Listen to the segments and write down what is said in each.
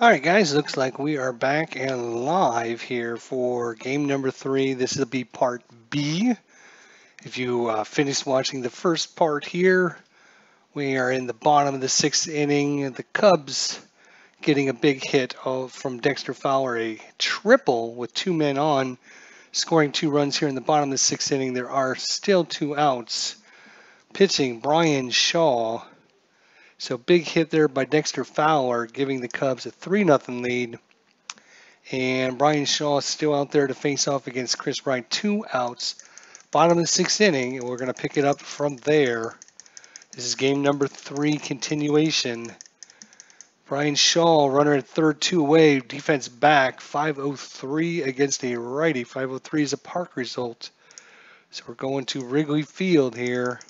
All right, guys, looks like we are back and live here for game number 3. This will be part B. If you finished watching the first part here, we are in the bottom of the 6th inning. The Cubs getting a big hit from Dexter Fowler, a triple with 2 men on, scoring 2 runs here in the bottom of the 6th inning. There are still 2 outs. Pitching Brian Shaw. So big hit there by Dexter Fowler, giving the Cubs a 3-0 lead. And Brian Shaw is still out there to face off against Chris Bryant. 2 outs. Bottom of the 6th inning, and we're going to pick it up from there. This is game number 3 continuation. Brian Shaw, runner at third, 2 away. Defense back, 503 against a righty. 503 is a park result. So we're going to Wrigley Field here.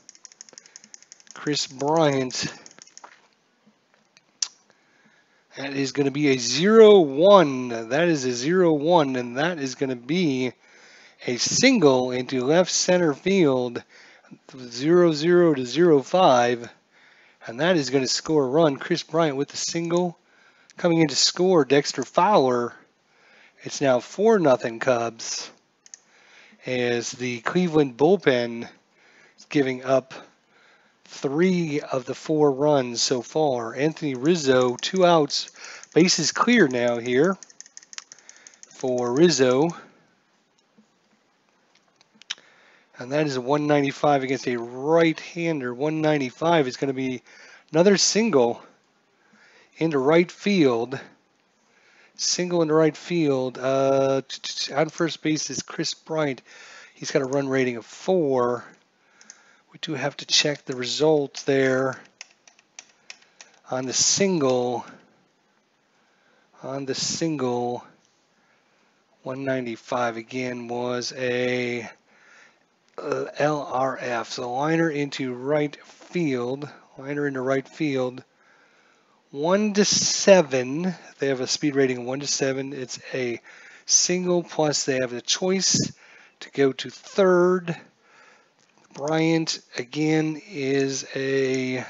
Chris Bryant. That is going to be a 0-1. That is a 0-1, and that is going to be a single into left center field, 0-0 to 0-5, and that is going to score a run. Chris Bryant with the single. Coming in to score, Dexter Fowler. It's now 4-0 Cubs, as the Cleveland bullpen is giving up 3 of the 4 runs so far. Anthony Rizzo, 2 outs. Bases clear now here for Rizzo. And that is a 195 against a right-hander. 195 is going to be another single into right field. Single into right field. On first base is Chris Bryant. He's got a run rating of 4. We do have to check the results there on the single. On the single, 195 again was a LRF. So liner into right field. Liner into right field. 1-7. They have a speed rating of 1-7. It's a single, plus they have the choice to go to third. Bryant, again, is a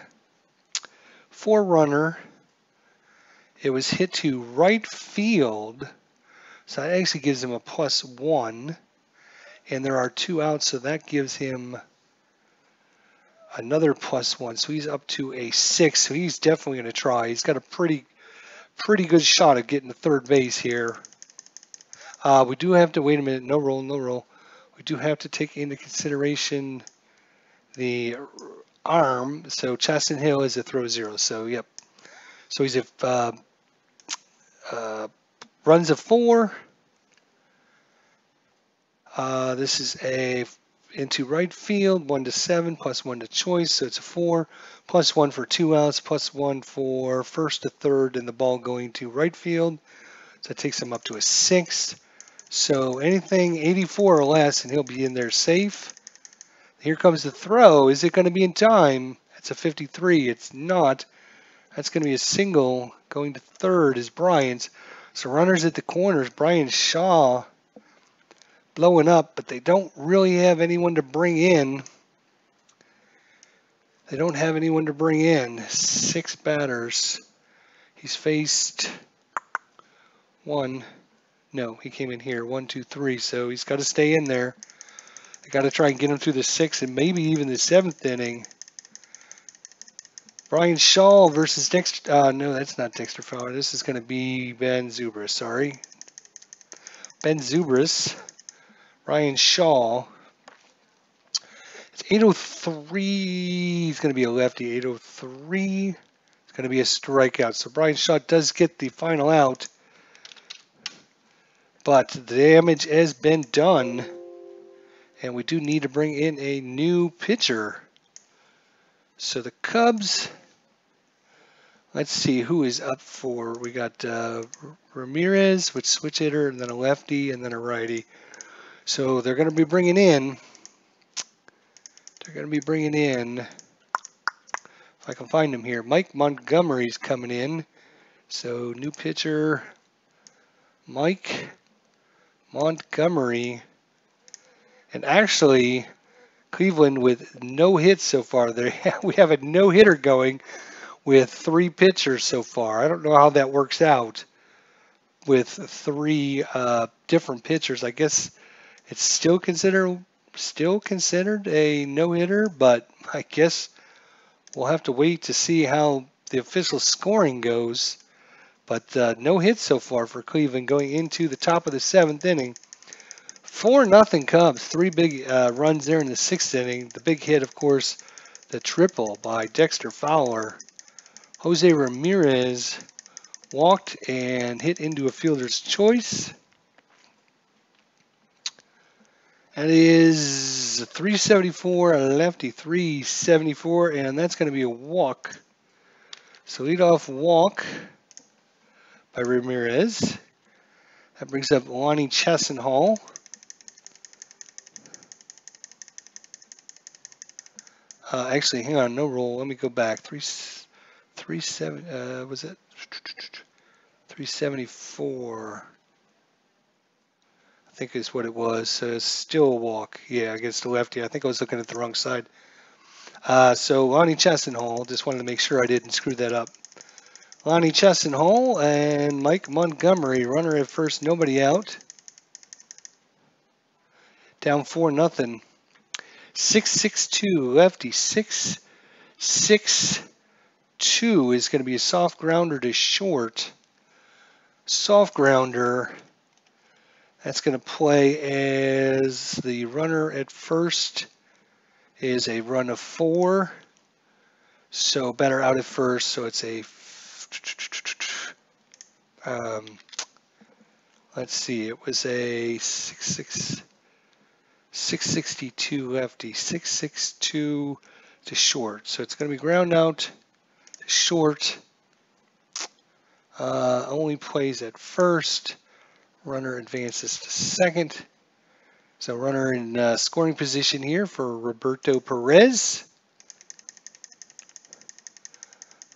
4-runner. It was hit to right field, so that actually gives him a +1. And there are 2 outs, so that gives him another +1. So he's up to a 6, so he's definitely going to try. He's got a pretty good shot at getting to third base here. We do have to, wait a minute, no roll. We do have to take into consideration the arm, so Chaston Hill is a throw 0. So yep. So he's runs a 4. This is a into right field, 1-7, +1 to choice, so it's a 4, +1 for 2 outs, +1 for first to third, and the ball going to right field. So that takes him up to a 6. So anything 84 or less, and he'll be in there safe. Here comes the throw. Is it going to be in time? It's a 53. It's not. That's going to be a single. Going to third is Bryant's. So runners at the corners. Brian Shaw blowing up, but they don't really have anyone to bring in. They don't have anyone to bring in. 6 batters. He's faced 1. No, he came in here. 1, 2, 3. So he's got to stay in there. I got to try and get him through the 6th and maybe even the 7th inning. Brian Shaw versus Dexter. No, that's not Dexter Fowler. This is going to be Ben Zobrist. Sorry. Ben Zobrist. Brian Shaw. It's 803. He's going to be a lefty. 803. It's going to be a strikeout. So Brian Shaw does get the final out. But the damage has been done. And we do need to bring in a new pitcher. So the Cubs, let's see who is up for. We got Ramirez with switch hitter, and then a lefty, and then a righty. So they're going to be bringing in, if I can find him here, Mike Montgomery's coming in. So new pitcher, Mike Montgomery. And actually, Cleveland with no hits so far. We have a no-hitter going with 3 pitchers so far. I don't know how that works out. with three different pitchers. I guess it's still considered a no-hitter, but I guess we'll have to wait to see how the official scoring goes. But no hits so far for Cleveland going into the top of the 7th inning. 4-0 Cubs. 3 big runs there in the 6th inning. The big hit, of course, the triple by Dexter Fowler. Jose Ramirez walked and hit into a fielder's choice. That is 374, a lefty 374, and that's going to be a walk. So leadoff walk by Ramirez. That brings up Lonnie Chessenhall. Actually, hang on, no roll. Let me go back. 374. I think is what it was. So it's still a walk. Yeah, against the lefty. I think I was looking at the wrong side. So Lonnie Chessenhall. Just wanted to make sure I didn't screw that up. Lonnie Chessenhall and Mike Montgomery. Runner at first, nobody out. Down 4-0. 6-6-2 lefty. 6-6-2 is going to be a soft grounder to short. Soft grounder. That's going to play as the runner at first is a run of 4. So better out at first. So it's a let's see. It was a 662 lefty, 662 to short. So it's going to be ground out to short. Only plays at first. Runner advances to second. So runner in scoring position here for Roberto Perez.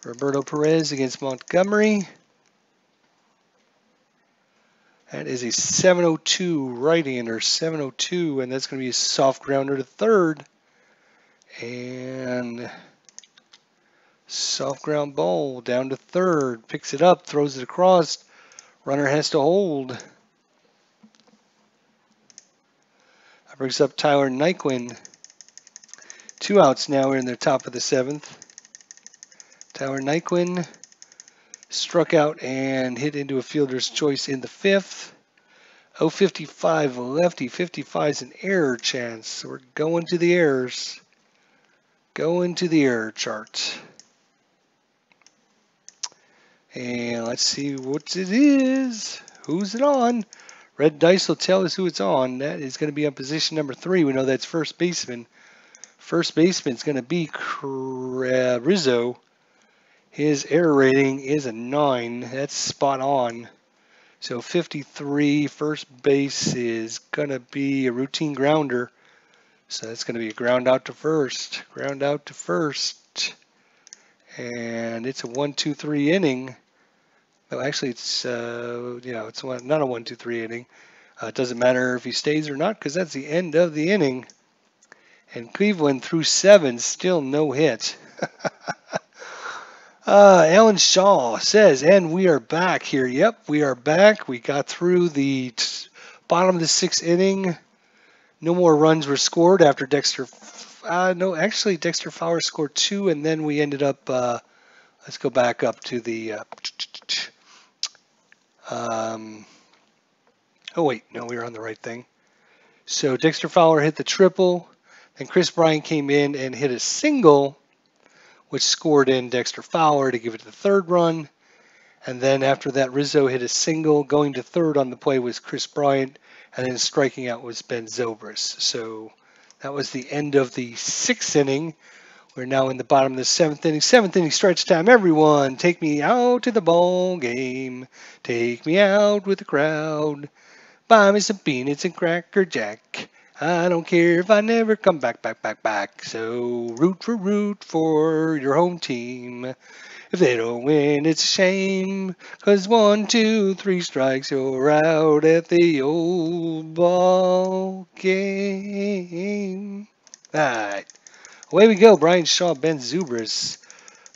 Roberto Perez against Montgomery. That is a 702 right-hander, 702, and that's going to be a soft grounder to third. And soft ground ball down to third. Picks it up, throws it across. Runner has to hold. That brings up Tyler Nyquin. 2 outs now. We're in the top of the 7th. Tyler Nyquin struck out and hit into a fielder's choice in the 5th. 055 lefty, 55 is an error chance. So we're going to the errors. Going to the error chart. And let's see what it is. Who's it on? Red dice will tell us who it's on. That is going to be on position number 3. We know that's first baseman. First baseman is going to be Rizzo. His error rating is a 9. That's spot on. So 53, first base is going to be a routine grounder. So that's going to be a ground out to first. Ground out to first. And it's a 1-2-3 inning. No, actually, it's not a 1-2-3 inning. It doesn't matter if he stays or not because that's the end of the inning. And Cleveland through 7, still no hit. Alan Shaw says, and we are back here. Yep, we are back. We got through the bottom of the 6th inning. No more runs were scored after Dexter. No, actually, Dexter Fowler scored 2, and then we ended up. Let's go back up to the. Oh wait, no, we were on the right thing. So Dexter Fowler hit the triple, and Chris Bryant came in and hit a single, which scored in Dexter Fowler to give it the 3rd run. And then after that, Rizzo hit a single. Going to 3rd on the play was Chris Bryant, and then striking out was Ben Zobrist. So that was the end of the 6th inning. We're now in the bottom of the 7th inning. 7th inning stretch time. Everyone, take me out to the ball game. Take me out with the crowd. Buy me some peanuts and Cracker Jack. I don't care if I never come back. So root for your home team. If they don't win, it's a shame. 'Cause 1, 2, 3 strikes, you're out at the old ball game. All right. Away we go. Brian Shaw, Ben Zobrist.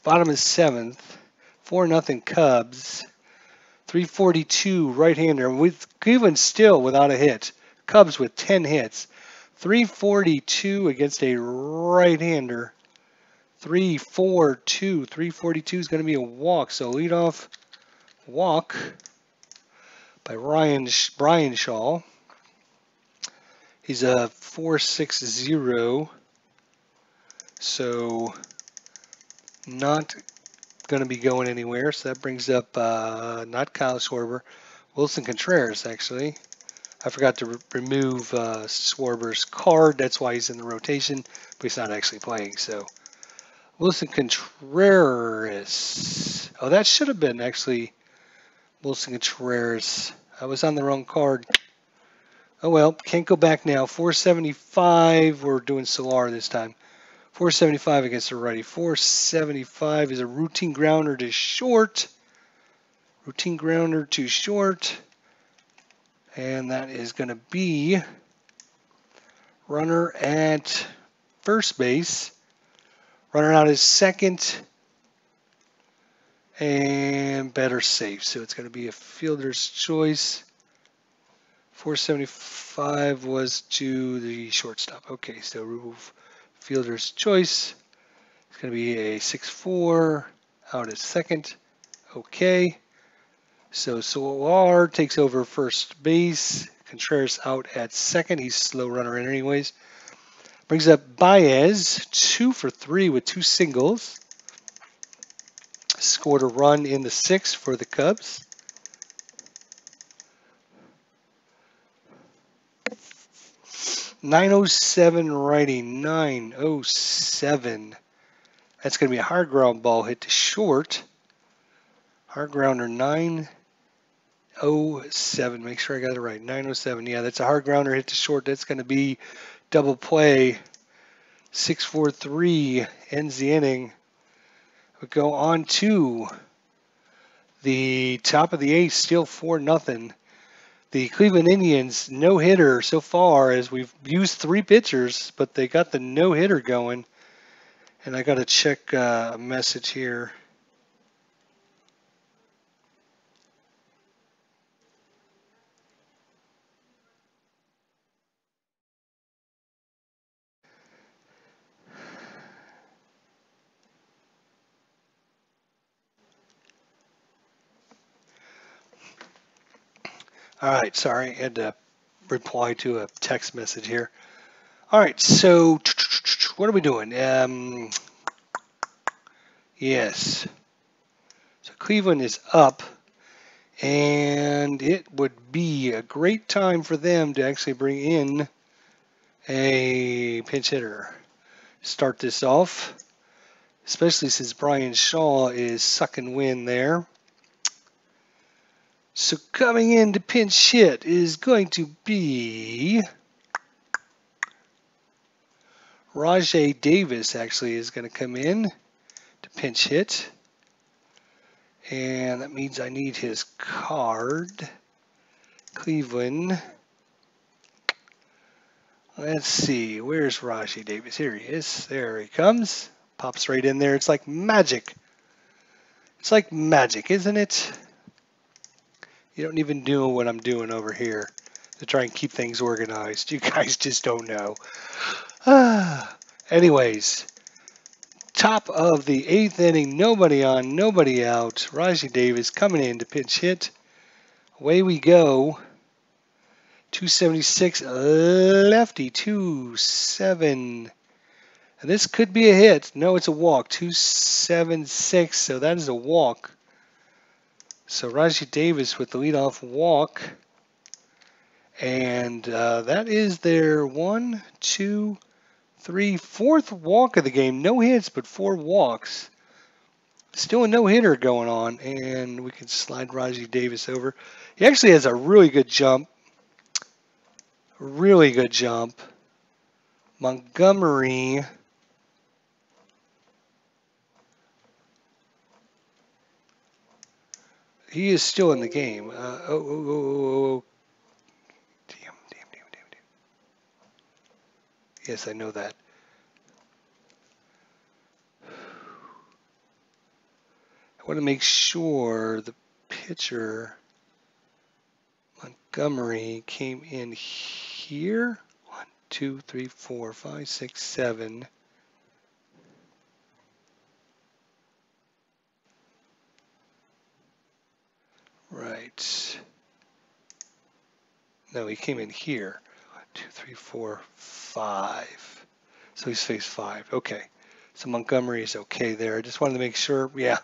Bottom of 7th. 4-0 Cubs. 342 right-hander with Cleveland still without a hit. Cubs with 10 hits. 342 against a right-hander. 342. 342 is going to be a walk. So leadoff walk by Brian Shaw. He's a 4.60. So not going to be going anywhere. So that brings up not Kyle Schwarber, Wilson Contreras actually. I forgot to remove Schwarber's card. That's why he's in the rotation, but he's not actually playing. So Wilson Contreras. Oh, that should have been actually Wilson Contreras. I was on the wrong card. Oh well, can't go back now. 475. We're doing Solar this time. 475 against the righty. 475 is a routine grounder to short. Routine grounder to short. And that is going to be runner at first base. Runner out is second. And better safe. So it's going to be a fielder's choice. 475 was to the shortstop. Okay, so remove fielder's choice. It's going to be a 6-4 out at second. Okay. So Solar takes over first base. Contreras out at second. He's slow runner in anyways. Brings up Baez, 2 for 3 with 2 singles. Scored a run in the 6th for the Cubs. .907 righty, 907. That's going to be a hard ground ball hit to short. Hard grounder 907. Make sure I got it right. 907. Yeah, that's a hard grounder hit to short. That's going to be double play. 6-4-3 ends the inning. We go on to the top of the 8th, still 4-0. The Cleveland Indians no-hitter so far, as we've used 3 pitchers, but they got the no-hitter going. And I got to check a message here. All right, sorry, I had to reply to a text message here. All right, so what are we doing? Yes. So Cleveland is up, and it would be a great time for them to actually bring in a pinch hitter. Start this off, especially since Brian Shaw is sucking wind there. So coming in to pinch hit is going to be Rajay Davis. Actually is going to come in to pinch hit. And that means I need his card. Cleveland. Let's see. Where's Rajay Davis? Here he is. There he comes. Pops right in there. It's like magic. It's like magic, isn't it? You don't even know what I'm doing over here to try and keep things organized. You guys just don't know. Anyways, top of the 8th inning, nobody on, nobody out. Rajay Davis coming in to pinch hit. Away we go. 276 lefty, 2-7. And this could be a hit. No, it's a walk. 276. So that is a walk. So Rajay Davis with the leadoff walk. And that is their 1, 2, 3, 4th walk of the game. No hits, but 4 walks. Still a no-hitter going on. And we can slide Rajay Davis over. He actually has a really good jump. Really good jump. Montgomery. He is still in the game. Oh. Damn. Yes, I know that. I want to make sure the pitcher Montgomery came in here. 1, 2, 3, 4, 5, 6, 7. Right. No, he came in here. 1, 2, 3, 4, 5. So he's phase 5. Okay. So Montgomery is okay there. I just wanted to make sure. Yeah.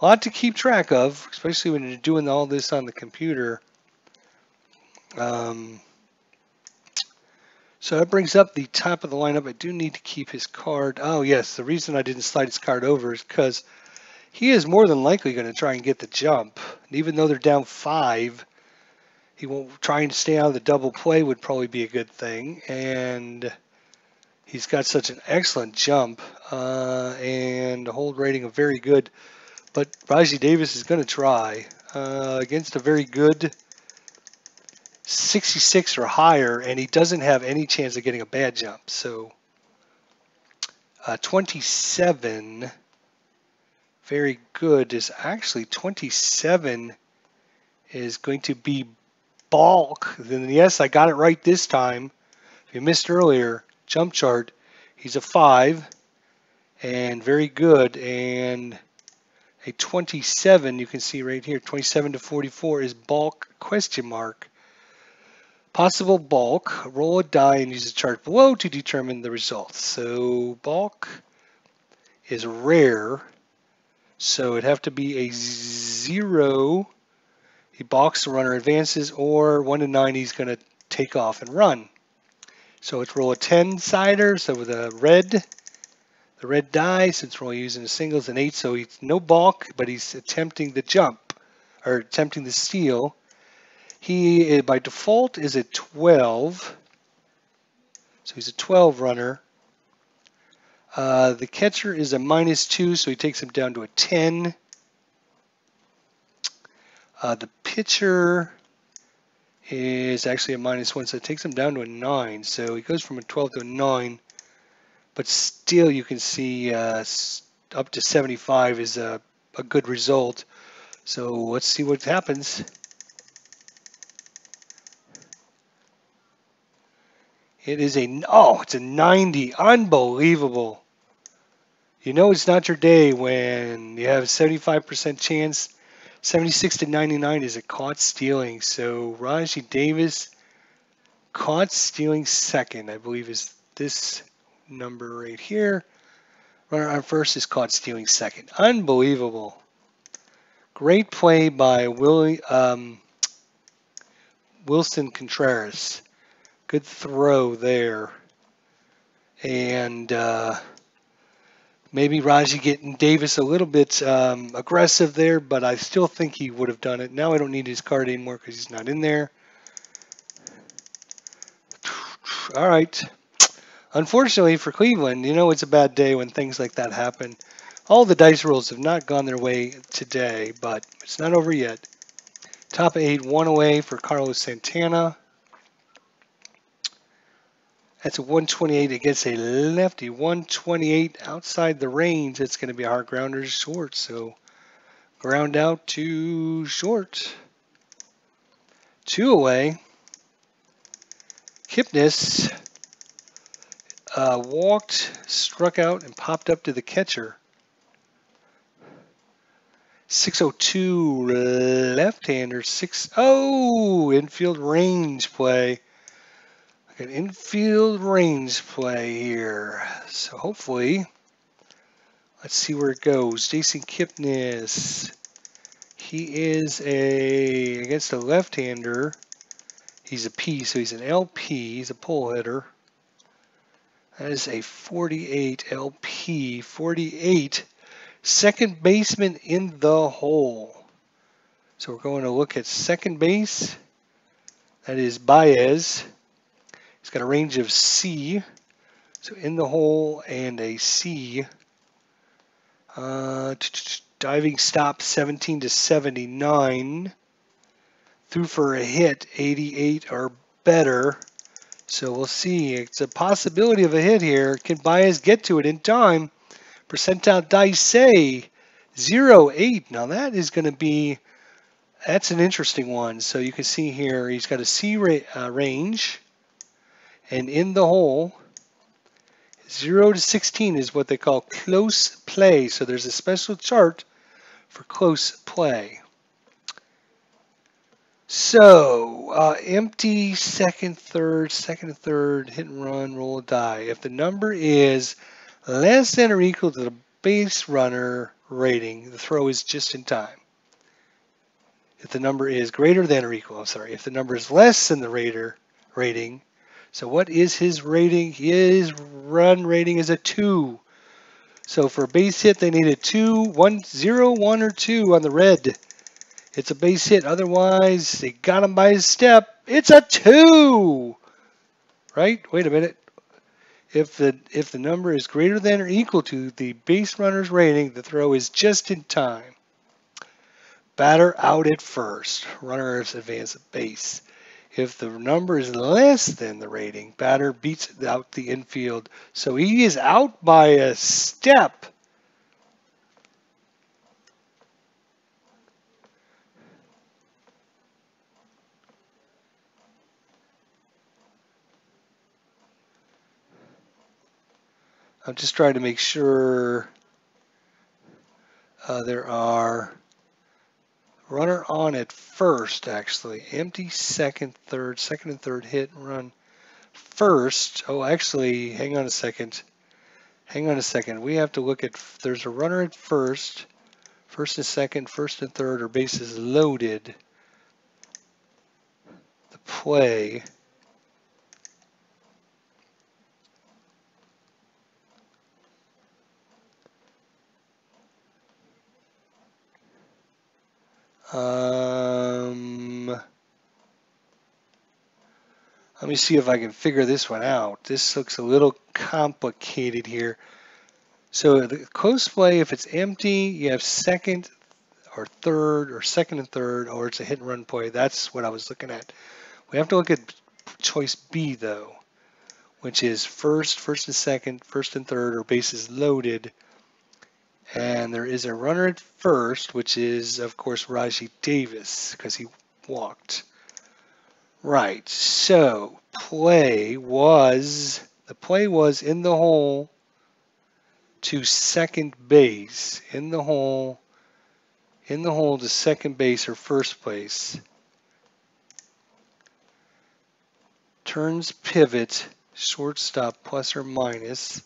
A lot to keep track of, especially when you're doing all this on the computer. So that brings up the top of the lineup. I do need to keep his card. Oh, yes. The reason I didn't slide his card over is because he is more than likely going to try and get the jump. And even though they're down 5, he won't try and stay out of the double play would probably be a good thing. And he's got such an excellent jump and a hold rating of very good. But Rajai Davis is going to try against a very good 66 or higher, and he doesn't have any chance of getting a bad jump. So 27, very good, is actually 27 is going to be bulk. Then yes, I got it right this time. If you missed earlier, jump chart, he's a 5, and very good. And a 27, you can see right here, 27 to 44 is bulk question mark. Possible bulk, roll a die and use the chart below to determine the results. So bulk is rare, so it'd have to be a 0. He balks, the runner advances, or 1 to 9, he's going to take off and run. So let's roll a 10-sider. So with the red die, since we're only using the singles, an 8, so he's no balk, but he's attempting the jump, or attempting the steal. He, by default, is a 12, so he's a 12 runner. The catcher is a -2, so he takes him down to a 10. The pitcher is actually a -1, so it takes him down to a 9. So he goes from a 12 to a 9, but still you can see up to 75 is a good result. So let's see what happens. It is it's a 90. Unbelievable. You know it's not your day when you have a 75% chance. 76 to 99 is a caught stealing. So Rajai Davis caught stealing second, I believe, is this number right here. Runner on first is caught stealing second. Unbelievable. Great play by Wilson Contreras. Good throw there. And maybe Rajai getting Davis a little bit aggressive there, but I still think he would have done it. Now I don't need his card anymore because he's not in there. All right. Unfortunately for Cleveland, you know it's a bad day when things like that happen. All the dice rolls have not gone their way today, but it's not over yet. Top 8, 1 away for Carlos Santana. That's a 128 against a lefty. 128 outside the range. It's going to be a hard grounder to short. So ground out to short. 2 away. Kipnis walked, struck out, and popped up to the catcher. 602 left-hander. 6-0 infield range play. An infield range play here. So hopefully, let's see where it goes. Jason Kipnis. He is against a left-hander. He's a P, so he's an LP. He's a pull hitter. That is a 48 LP. 48. Second baseman in the hole. So we're going to look at second base. That is Baez. He's got a range of C, so in the hole and a C. Diving stop 17 to 79. Threw for a hit 88 or better. So we'll see. It's a possibility of a hit here. Can Baez get to it in time? Percentile dice say 0.8. Now that is going to be That's an interesting one. So you can see here he's got a C range, and in the hole, 0 to 16 is what they call close play. So there's a special chart for close play. So empty, second and third, hit and run, roll a die. If the number is less than or equal to the base runner rating, the throw is just in time. If the number is greater than or equal, if the number is less than the rating, so what is his rating? His run rating is a 2. So for a base hit, they need a 2, 1, 0, 1, or 2 on the red. It's a base hit. Otherwise, they got him by his step. It's a 2. Right? Wait a minute. If the number is greater than or equal to the base runner's rating, the throw is just in time. Batter out at first. Runners advance at base. If the number is less than the rating, batter beats out the infield. So he is out by a step. I'm just trying to make sure there are runner on at first, actually. Empty second and third hit and run first. Oh, actually, hang on a second. We have to look at, there's a runner at first and second, first and third are bases loaded. The play. Let me see if I can figure this one out. This looks a little complicated here. So the close play, if it's empty, you have second or third, or second and third, or it's a hit and run play. That's what I was looking at. We have to look at choice B though, which is first and second, first and third are bases loaded. And there is a runner at first, which is, of course, Raji Davis, because he walked. Right, so the play was in the hole to second base. In the hole to second base or first base. Turns pivot, shortstop plus or minus.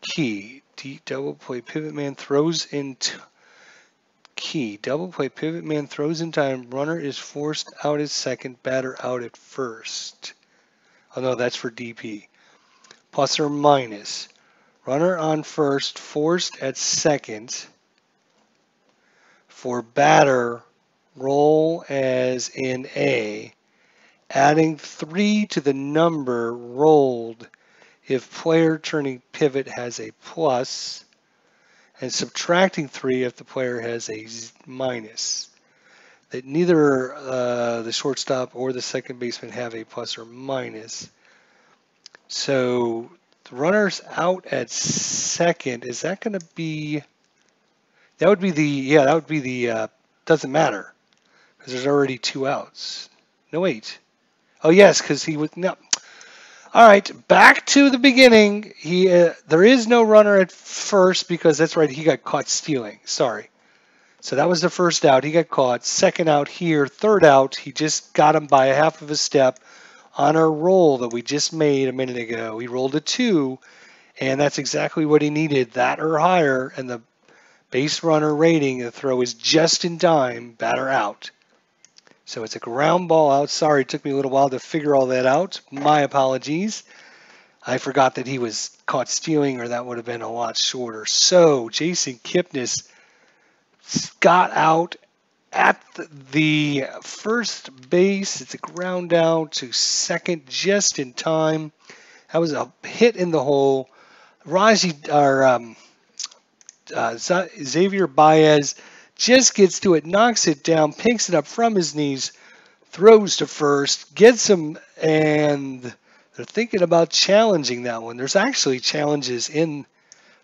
Key, double play, pivot man throws in key, double play, pivot man throws in time, runner is forced out at second, batter out at first. Oh no, that's for DP. Plus or minus, runner on first, forced at second. For batter, roll as in A, adding 3 to the number rolled if player turning pivot has a plus, and subtracting 3 if the player has a minus. That neither the shortstop or the second baseman have a plus or minus. So the runner's out at second. Is that going to be? That would be the doesn't matter because there's already 2 outs. No, wait. Oh yes, because he would no. All right, back to the beginning. There is no runner at first because that's right. He got caught stealing. Sorry. So that was the first out. He got caught. Second out here. Third out. He just got him by a half of a step on our roll that we just made a minute ago. He rolled a 2, and that's exactly what he needed, that or higher. And the base runner rating, the throw is just in time. Batter out. So it's a ground ball out. Sorry, it took me a little while to figure all that out. My apologies. I forgot that he was caught stealing, or that would have been a lot shorter. So Jason Kipnis got out at the first base. It's a ground out to second just in time. That was a hit in the hole. Xavier Baez just gets to it, knocks it down, picks it up from his knees, throws to first, gets him, and they're thinking about challenging that one. There's actually challenges in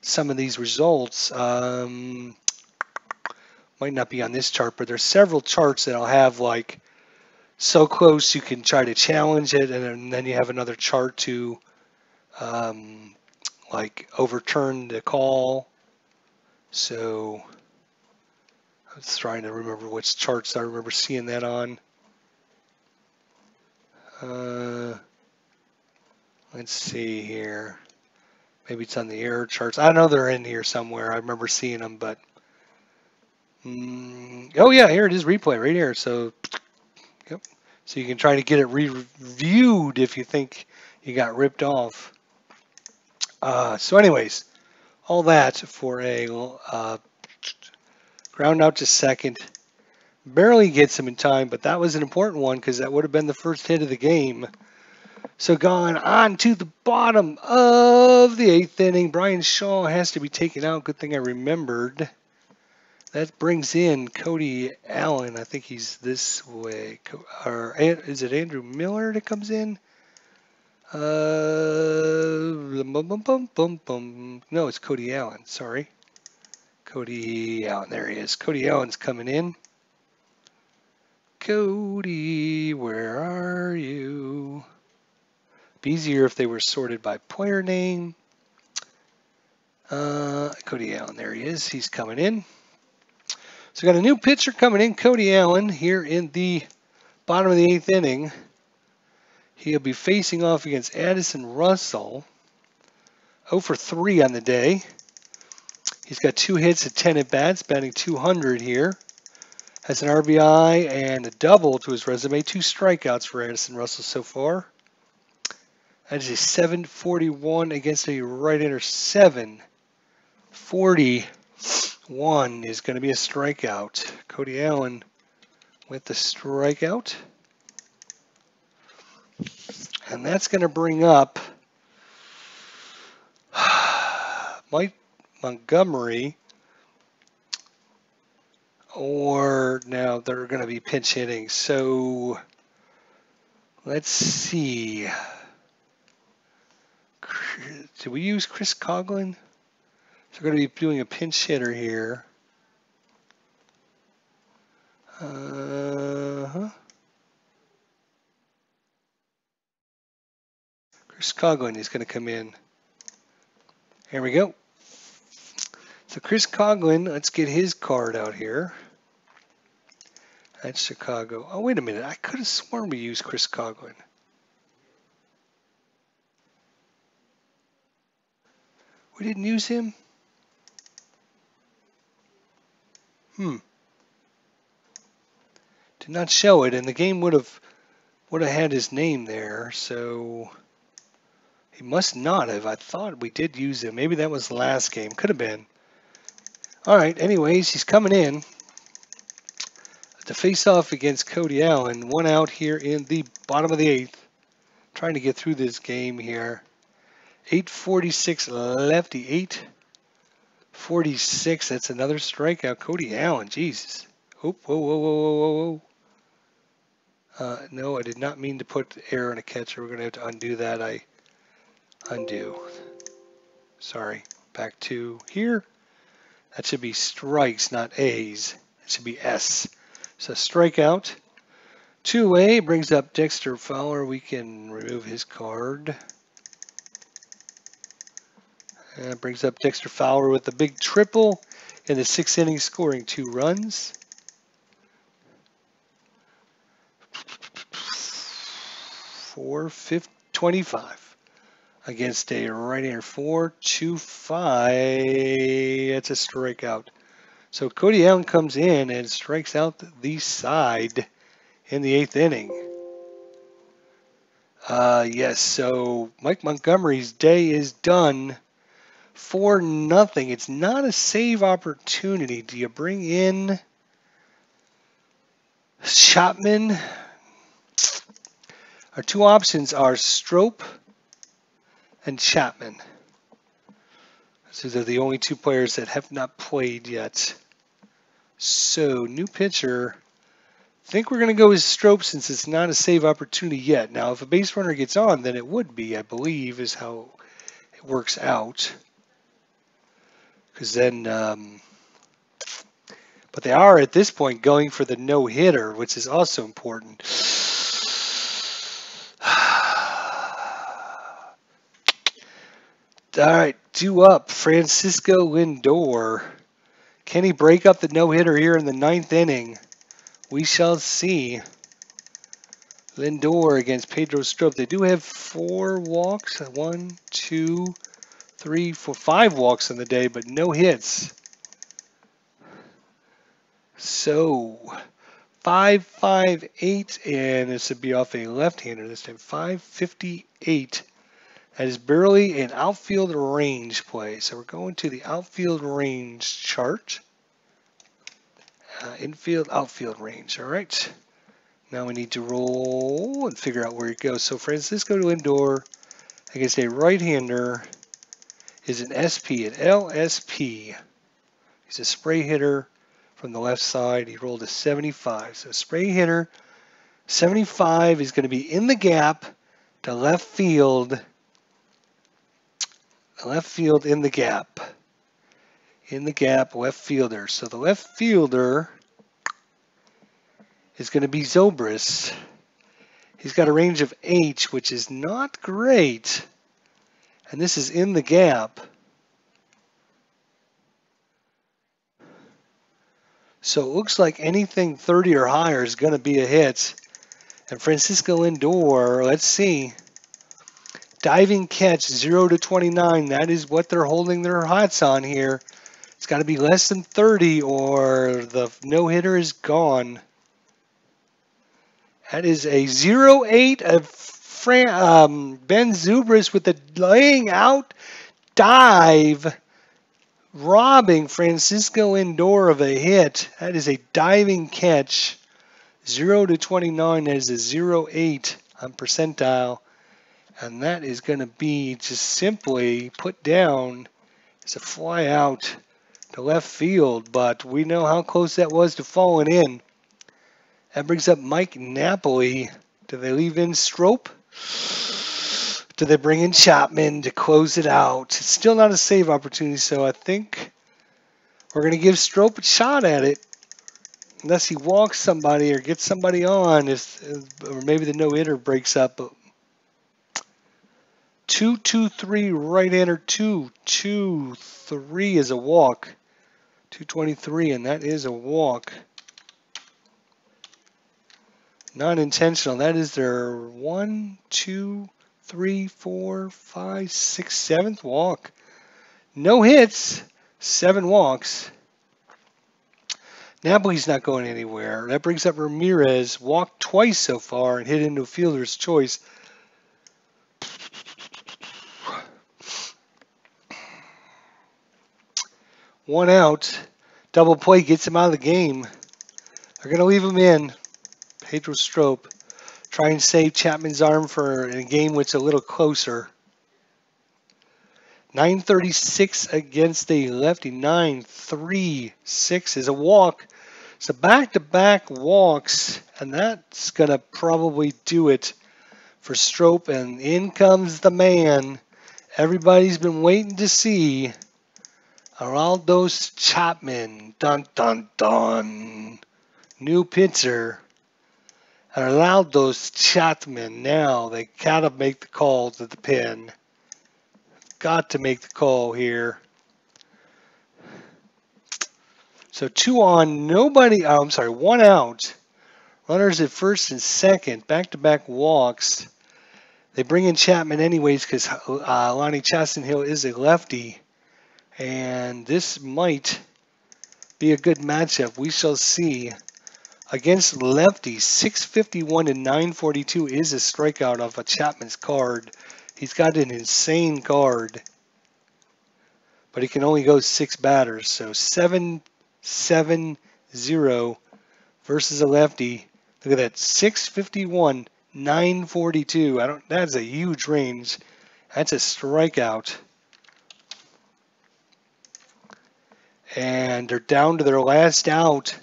some of these results. Might not be on this chart, but there's several charts that'll have like so close you can try to challenge it, and then you have another chart to like overturn the call. So I was trying to remember which charts I remember seeing that on. Let's see here. Maybe it's on the error charts. I know they're in here somewhere. I remember seeing them, but oh yeah, here it is, replay right here. So yep. So you can try to get it reviewed if you think you got ripped off. So anyways, all that for a ground out to second. Barely gets him in time, but that was an important one because that would have been the first hit of the game. So going on to the bottom of the 8th inning, Brian Shaw has to be taken out. Good thing I remembered. That brings in Cody Allen. I think he's this way. Or is it Andrew Miller that comes in? No, it's Cody Allen. Sorry. Cody Allen. There he is. Cody Allen's coming in. Cody, where are you? Be easier if they were sorted by player name. Cody Allen, there he is. He's coming in. So we got a new pitcher coming in, Cody Allen, here in the bottom of the 8th inning. He'll be facing off against Addison Russell. 0 for 3 on the day. He's got 2 hits at 10 at-bats, batting .200 here. Has an RBI and a double to his resume. 2 strikeouts for Addison Russell so far. That is a .741 against a right-hander 741 is going to be a strikeout. Cody Allen with the strikeout. And that's going to bring up Mike Montgomery. Or now they're going to be pinch hitting. So let's see. Did we use Chris Coughlin? So we're going to be doing a pinch hitter here. Chris Coughlin is going to come in. Here we go. So Chris Coughlin, let's get his card out here. That's Chicago. Oh, wait a minute. I could have sworn we used Chris Coughlin. We didn't use him? Did not show it, and the game would have had his name there, so he must not have. I thought we did use him. Maybe that was the last game. Could have been. All right, anyways, he's coming in to face off against Cody Allen. 1 out here in the bottom of the 8th. Trying to get through this game here. 8:46 left. The 8:46. That's another strikeout. Cody Allen. Jesus. Oh, whoa, whoa, whoa, whoa, whoa. No, I did not mean to put error on a catcher. We're going to have to undo that. I undo. Sorry. Back to here. That should be strikes, not A's. It should be S. So strikeout. 2-way brings up Dexter Fowler. We can remove his card. And brings up Dexter Fowler with a big triple in the 6th inning, scoring 2 runs. .425 against a right-hander. 4.25. That's a strikeout. So Cody Allen comes in and strikes out the side in the 8th inning. Yes, so Mike Montgomery's day is done. 4-0. It's not a save opportunity. Do you bring in Chapman? Our 2 options are Strop and Chapman. So they're the only 2 players that have not played yet. So new pitcher. I think we're going to go with Strop since it's not a save opportunity yet. Now, if a base runner gets on, then it would be, I believe, is how it works out. because then, but they are at this point going for the no-hitter, which is also important. All right, due up, Francisco Lindor. Can he break up the no-hitter here in the 9th inning? We shall see. Lindor against Pedro Strop. They do have 4 walks. 1, 2, 3, 4, 5 walks in the day, but no hits. So 5.58, and this would be off a left-hander this time. 5.58. That is barely an outfield range play. So we're going to the outfield range chart. Infield, outfield range. All right. Now we need to roll and figure out where it goes. So Francisco Lindor against a right-hander is an SP, an LSP. He's a spray hitter from the left side. He rolled a 75. So spray hitter, 75 is going to be in the gap to left field. Left field in the gap. In the gap, left fielder. So the left fielder is going to be Zobrist. He's got a range of H, which is not great. And this is in the gap. So it looks like anything 30 or higher is going to be a hit. And Francisco Lindor, let's see. Diving catch 0 to 29. That is what they're holding their hats on here. It's got to be less than 30 or the no-hitter is gone. That is a 0-8 of Ben Zobrist with the laying out dive, robbing Francisco Lindor of a hit. That is a diving catch. 0 to 29. That is a 0-8 on percentile. And that is going to be just simply put down as a fly out to left field. But we know how close that was to falling in. That brings up Mike Napoli. Do they leave in Strop? Do they bring in Chapman to close it out? It's still not a save opportunity, so I think we're going to give Strop a shot at it. Unless he walks somebody or gets somebody on, or maybe the no-hitter breaks up. But 2-2-3 right-hander, 2-2-3 is a walk. 223, and that is a walk. Non-intentional. That is their 1, 2, 3, 4, 5, 6, 7th walk. No hits, 7 walks. Napoli's not going anywhere. That brings up Ramirez. Walked twice so far and hit into a fielder's choice. One out. Double play gets him out of the game. They're going to leave him in. Pedro Strop. Try and save Chapman's arm for a game which is a little closer. 936 against the lefty. 9-3-6 is a walk. So back-to-back walks, and that's going to probably do it for Strop. And in comes the man everybody's been waiting to see. Aroldis Chapman. Dun, dun, dun. New pitcher. Aroldis Chapman. Now they got to make the call to the pen. Got to make the call here. So 2 on, nobody, oh, I'm sorry, 1 out. Runners at first and second, back-to-back walks. They bring in Chapman anyways because Lonnie Chastenhill is a lefty. And this might be a good matchup. We shall see. Against lefties, 651 and 942 is a strikeout off of Chapman's card. He's got an insane card. But he can only go 6 batters. So 7-7-0 versus a lefty. Look at that. 651, 942. That's a huge range. That's a strikeout. And they're down to their last out.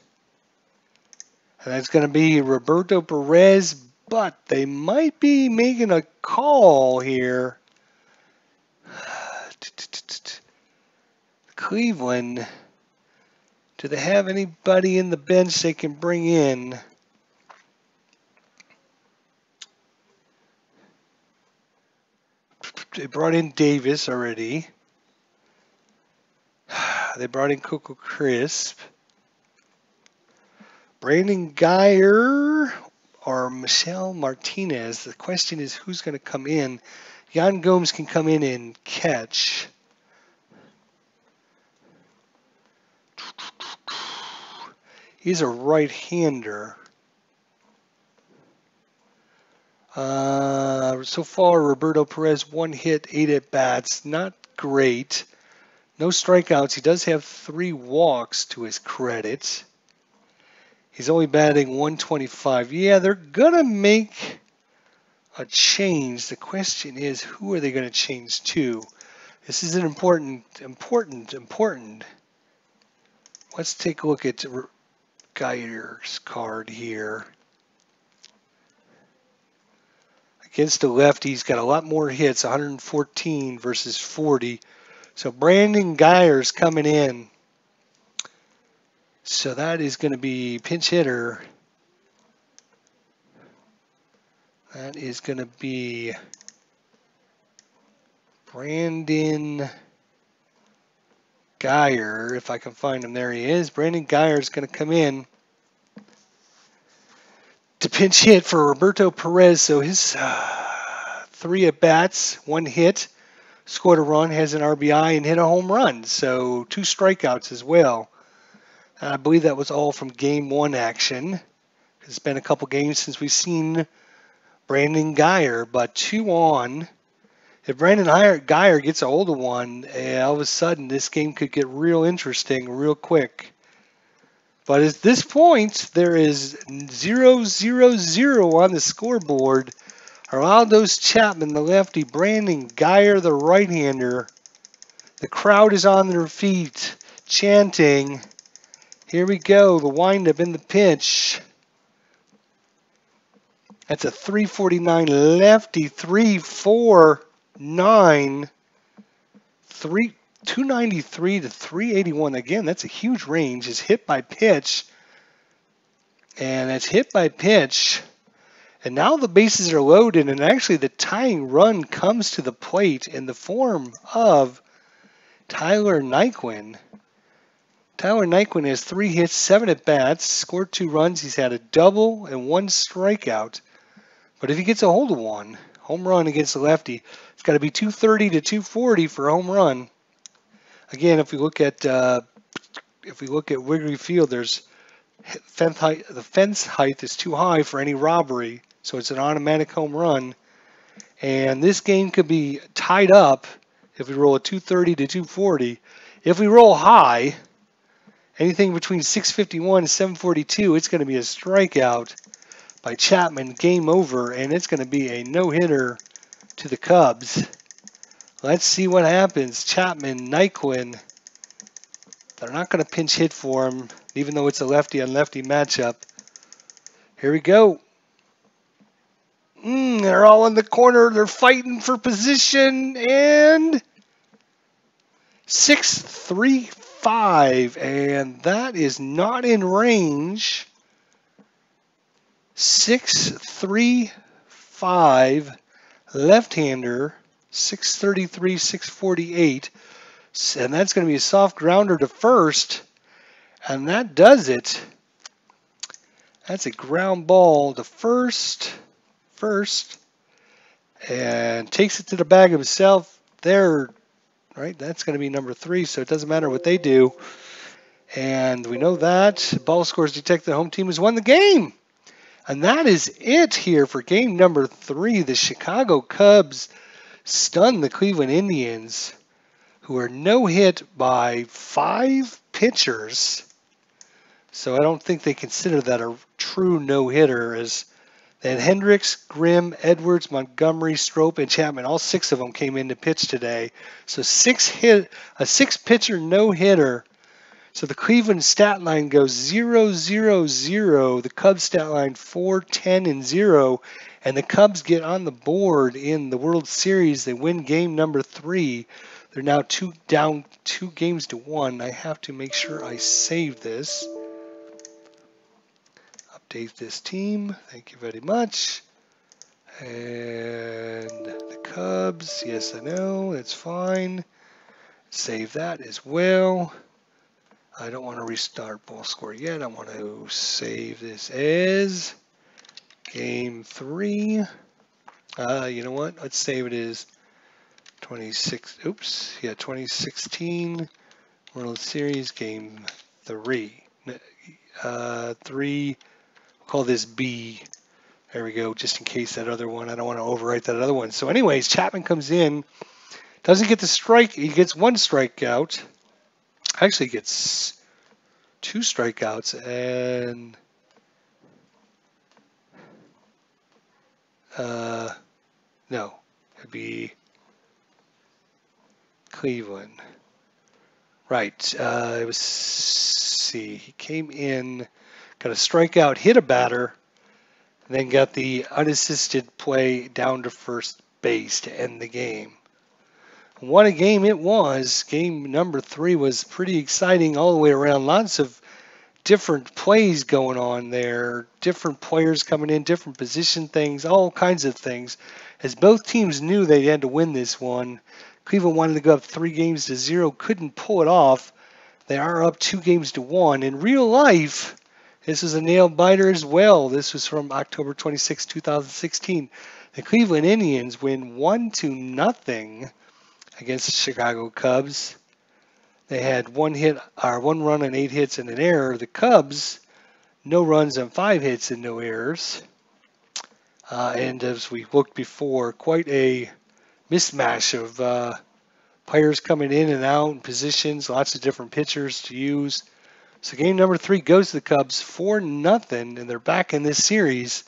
And that's going to be Roberto Perez, but they might be making a call here. The Cleveland, do they have anybody in the bench they can bring in? They brought in Davis already. They brought in Coco Crisp. Brandon Geyer or Michelle Martinez. The question is who's going to come in. Jan Gomes can come in and catch. He's a right-hander. So far, Roberto Perez, 1 hit, 8 at-bats. Not great. No strikeouts. He does have 3 walks to his credit. He's only batting 125. Yeah, they're going to make a change. The question is, who are they going to change to? This is an important. Let's take a look at Geyer's card here. Against the lefty, he's got a lot more hits, 114 versus 40. So Brandon Geyer's coming in. So that is going to be pinch hitter. That is going to be Brandon Geyer, if I can find him. There he is. Brandon Geyer is going to come in to pinch hit for Roberto Perez. So his 3 at-bats, 1 hit, scored a run, has an RBI, and hit a home run. So 2 strikeouts as well. And I believe that was all from Game 1 action. It's been a couple games since we've seen Brandon Geyer, but 2 on. If Brandon Geyer gets a hold of one, all of a sudden this game could get real interesting real quick. But at this point, there is 0-0-0 on the scoreboard. Araldo's Chapman, the lefty. Brandon Geyer, the right-hander. The crowd is on their feet, chanting. Here we go, the windup in the pitch. That's a 349 lefty, 349, 293 to 381. Again, that's a huge range. It's hit by pitch. And it's hit by pitch. And now the bases are loaded, and actually the tying run comes to the plate in the form of Tyler Naquin. Tyler Naquin has 3 hits, 7 at-bats, scored 2 runs. He's had a double and 1 strikeout. But if he gets a hold of one, home run against the lefty, it's got to be 230 to 240 for a home run. Again, if we look at Wrigley Field, there's the fence height is too high for any robbery, so it's an automatic home run. And this game could be tied up if we roll a 230 to 240. If we roll high, anything between 651 and 742, it's going to be a strikeout by Chapman, game over, and it's going to be a no-hitter to the Cubs. Let's see what happens. Chapman, Naquin, they're not going to pinch hit for him, even though it's a lefty-on-lefty matchup. Here we go. They're all in the corner. They're fighting for position, and 6-3-5, and that is not in range. 6-3-5, left-hander, 633, 648, and that's going to be a soft grounder to first, and that does it. That's a ground ball to first, and takes it to the bag himself. There, right? That's going to be number 3, so it doesn't matter what they do. And we know that ball scores detected. Home team has won the game. And that is it here for game number 3. The Chicago Cubs stun the Cleveland Indians, who are no-hit by 5 pitchers. So I don't think they consider that a true no-hitter, as they had Hendricks, Grimm, Edwards, Montgomery, Strop, and Chapman. All 6 of them came in to pitch today. So a 6-pitcher no-hitter. So the Cleveland stat line goes 0-0-0. The Cubs stat line 4-10-0. And the Cubs get on the board in the World Series. They win game number 3, They're now down 2-1. I have to make sure I save this. Update this team. Thank you very much. And the Cubs. Yes, I know. It's fine. Save that as well. I don't want to restart ball score yet. I want to save this as game 3. You know what? Let's save it as 2016 World Series game 3. 3. We'll call this B. There we go. Just in case that other one. I don't want to overwrite that other one. So, anyways, Chapman comes in. Doesn't get the strike. He gets 1 strikeout. Actually gets 2 strikeouts, and no, it'd be Cleveland. Right. It was, see, he came in, got a strikeout, hit a batter, and then got the unassisted play down to first base to end the game. What a game it was. Game number 3 was pretty exciting all the way around. Lots of different plays going on there, different players coming in, different position things, all kinds of things. As both teams knew they had to win this one. Cleveland wanted to go up 3-0, couldn't pull it off. They are up 2-1. In real life, this was a nail biter as well. This was from October 26, 2016. The Cleveland Indians win 1-0 against the Chicago Cubs. They had 1 run on 8 hits and an error. The Cubs, no runs on 5 hits and no errors. And as we looked before, quite a mismatch of players coming in and out in positions, lots of different pitchers to use. So game number 3 goes to the Cubs 4-0, and they're back in this series.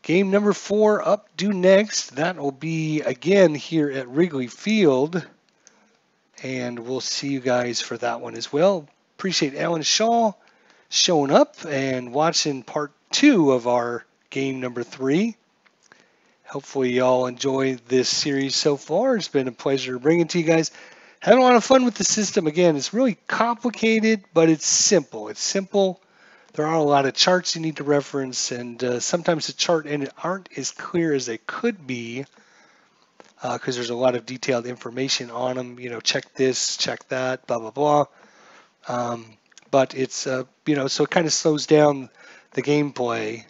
Game number 4 up due next. That will be again here at Wrigley Field. And we'll see you guys for that one as well. Appreciate Alan Shaw showing up and watching part 2 of our game number 3. Hopefully y'all enjoy this series so far. It's been a pleasure bringing it to you guys. Having a lot of fun with the system. Again, it's really complicated, but it's simple. It's simple. There are a lot of charts you need to reference, and sometimes the chart aren't as clear as they could be. Because there's a lot of detailed information on them, check this, check that, blah, blah, blah. But it's, so it kind of slows down the gameplay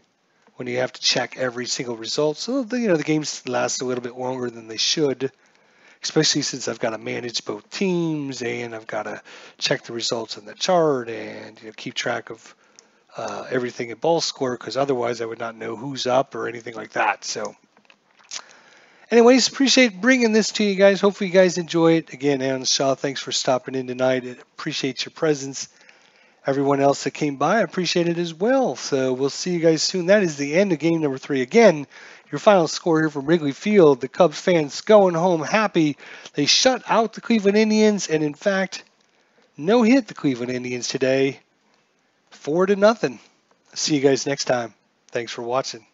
when you have to check every single result. So, the games last a little bit longer than they should, especially since I've got to manage both teams and I've got to check the results in the chart and keep track of everything in ball score, because otherwise I would not know who's up or anything like that. So, anyways, appreciate bringing this to you guys. Hopefully you guys enjoy it. Again, Alan Shaw, thanks for stopping in tonight. I appreciate your presence. Everyone else that came by, I appreciate it as well. So we'll see you guys soon. That is the end of game number 3. Again, your final score here from Wrigley Field. The Cubs fans going home happy. They shut out the Cleveland Indians, and in fact, no hit the Cleveland Indians today. 4-0. See you guys next time. Thanks for watching.